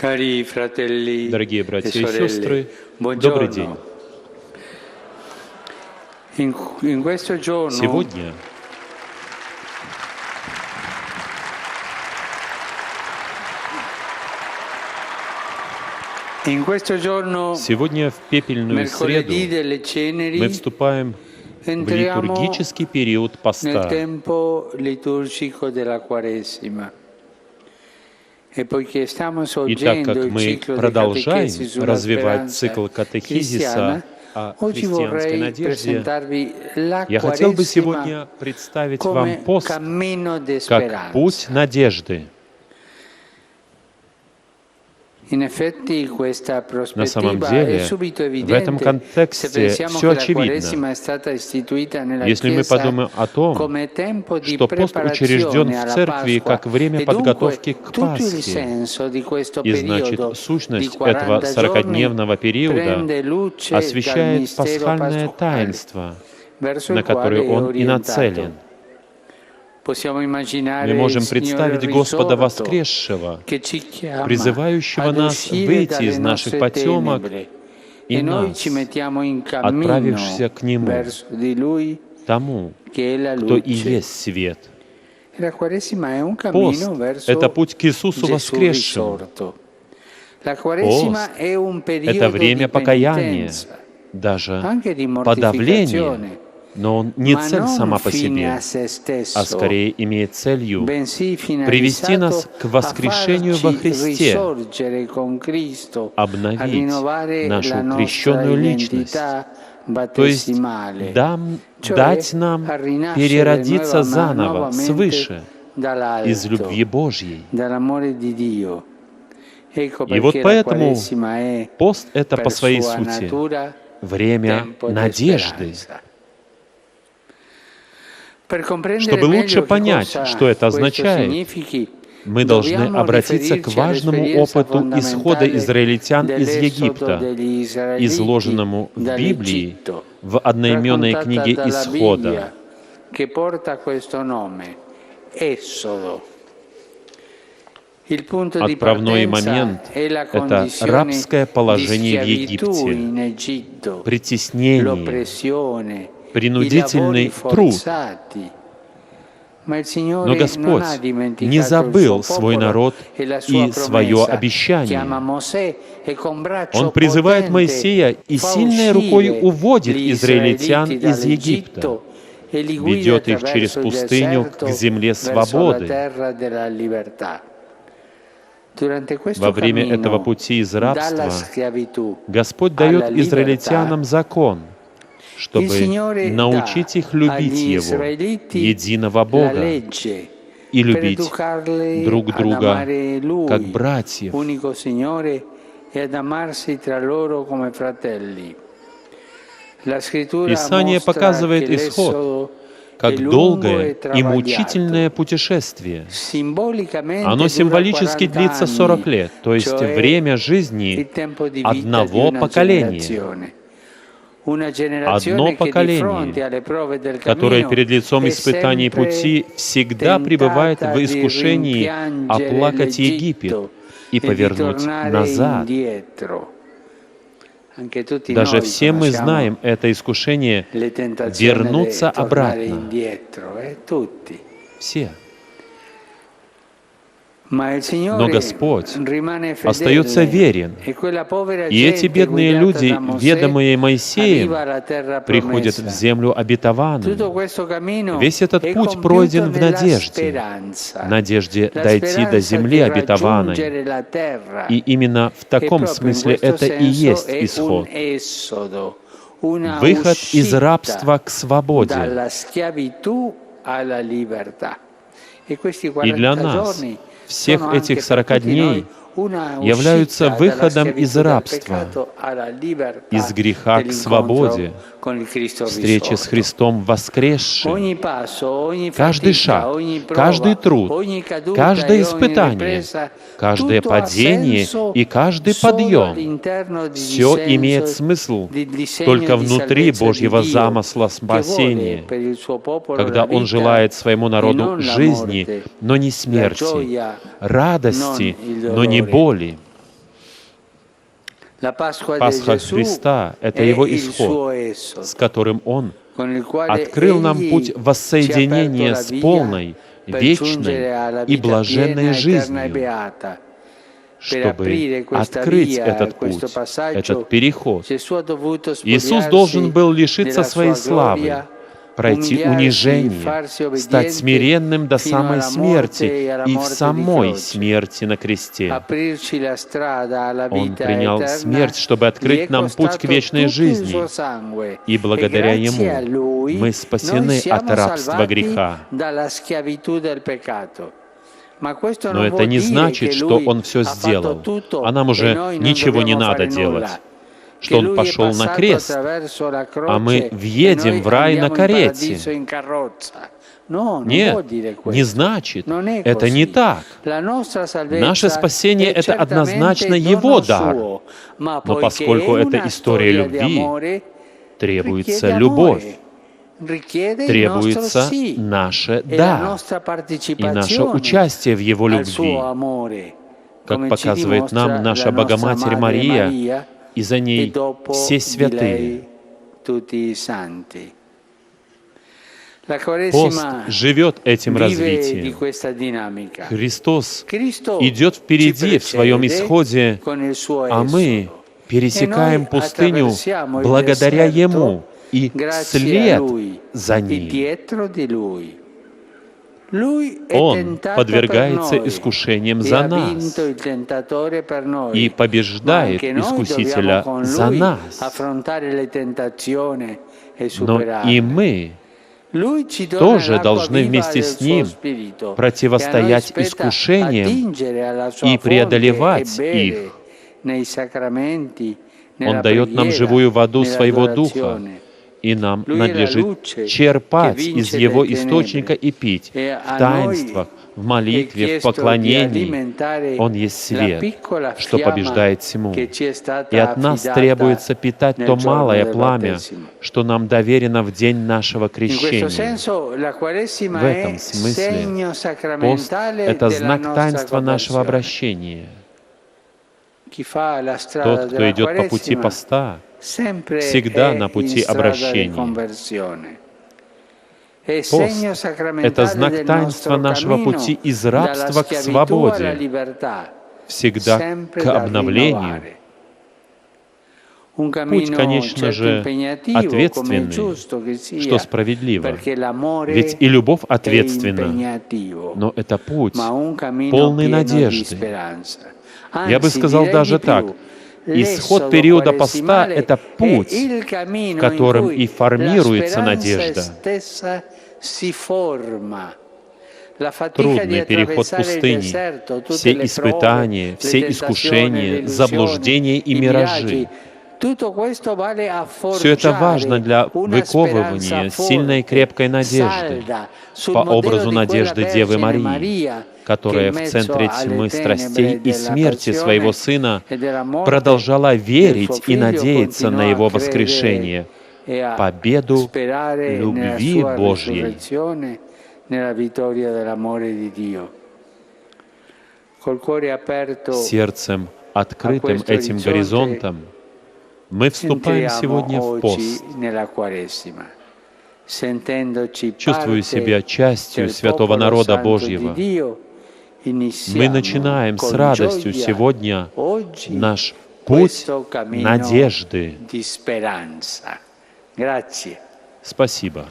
Дорогие братья и сестры, добрый день. Сегодня в пепельную среду мы вступаем в литургический период поста. И так как мы продолжаем развивать цикл катехизиса о христианской надежде, я хотел бы сегодня представить вам пост как путь надежды. На самом деле, в этом контексте все очевидно. Если мы подумаем о том, что пост учрежден в Церкви как время подготовки к Пасхе, и значит, сущность этого 40-дневного периода освещает пасхальное таинство, на которое он и нацелен. Мы можем представить Господа воскресшего, призывающего нас выйти из наших потемок и нас, отправившихся к Нему, тому, кто и есть свет. Пост — это путь к Иисусу воскресшему. Пост — это время покаяния, даже подавления, но он не цель сама по себе, а скорее имеет целью привести нас к воскрешению во Христе, обновить нашу крещенную личность, то есть дать нам переродиться заново, свыше, из любви Божьей. И вот поэтому пост — это по своей сути время надежды. Чтобы лучше понять, что это означает, мы должны обратиться к важному опыту исхода израильтян из Египта, изложенному в Библии в одноименной книге Исхода. Отправной момент — это рабское положение в Египте, притеснение, принудительный труд. Но Господь не забыл свой народ и свое обещание. Он призывает Моисея и сильной рукой уводит израильтян из Египта, ведет их через пустыню к земле свободы. Во время этого пути из рабства Господь дает израильтянам закон, чтобы научить их любить Его, единого Бога, и любить друг друга как братьев. Писание показывает исход как долгое и мучительное путешествие. Оно символически длится 40 лет, то есть время жизни одного поколения. Одно поколение, которое перед лицом испытаний пути всегда пребывает в искушении оплакать Египет и повернуть назад. Даже все мы знаем это искушение вернуться обратно. Все. Но Господь остается верен, и эти бедные люди, ведомые Моисеем, приходят в землю обетованную. Весь этот путь пройден в надежде дойти до земли обетованной. И именно в таком смысле это и есть исход. Выход из рабства к свободе. И для нас всех этих 40 дней являются выходом из рабства, из греха к свободе, встречи с Христом воскресшим. Каждый шаг, каждый труд, каждое испытание, каждое падение и каждый подъем — все имеет смысл только внутри Божьего замысла спасения, когда Он желает своему народу жизни, но не смерти, радости, но не боли. Пасха Христа — это Его исход, с которым Он открыл нам путь воссоединения с полной, вечной и блаженной жизнью, чтобы открыть этот путь, этот переход. Иисус должен был лишиться своей славы, пройти унижение, стать смиренным до самой смерти и в самой смерти на кресте. Он принял смерть, чтобы открыть нам путь к вечной жизни, и благодаря Ему мы спасены от рабства греха. Но это не значит, что Он все сделал, а нам уже ничего не надо делать, что Он пошел на крест, а мы въедем в рай на карете. Нет, не значит. Это не так. Наше спасение — это однозначно Его дар. Но поскольку это история любви, требуется любовь, требуется наше «да» и наше участие в Его любви, как показывает нам наша Богоматерь Мария, и за ней все святые. Пост живет этим развитием. Христос идет впереди в своем исходе, а мы пересекаем пустыню благодаря Ему и вслед за Ним. Он подвергается искушениям за нас и побеждает искусителя за нас. Но и мы тоже должны вместе с Ним противостоять искушениям и преодолевать их. Он дает нам живую воду Своего Духа, и нам надлежит черпать из Его источника и пить в таинствах, в молитве, в поклонении. Он есть свет, что побеждает тьму. И от нас требуется питать то малое пламя, что нам доверено в день нашего крещения. В этом смысле пост — это знак таинства нашего обращения. Тот, кто идет по пути поста, всегда на пути обращения. Пост — это знак таинства нашего пути из рабства к свободе, всегда к обновлению. Путь, конечно же, ответственный, что справедливо, ведь и любовь ответственна, но это путь полный надежды. Я бы сказал даже так: исход периода поста — это путь, в котором и формируется надежда. Трудный переход пустыни, все испытания, все искушения, заблуждения и миражи — все это важно для выковывания сильной и крепкой надежды по образу надежды Девы Марии, которая в центре тьмы страстей и смерти своего Сына продолжала верить и надеяться на Его воскрешение, победу любви Божьей. Сердцем, открытым этим горизонтом, мы вступаем сегодня в пост. Чувствуя себя частью святого народа Божьего, мы начинаем с радостью сегодня наш путь надежды. Спасибо.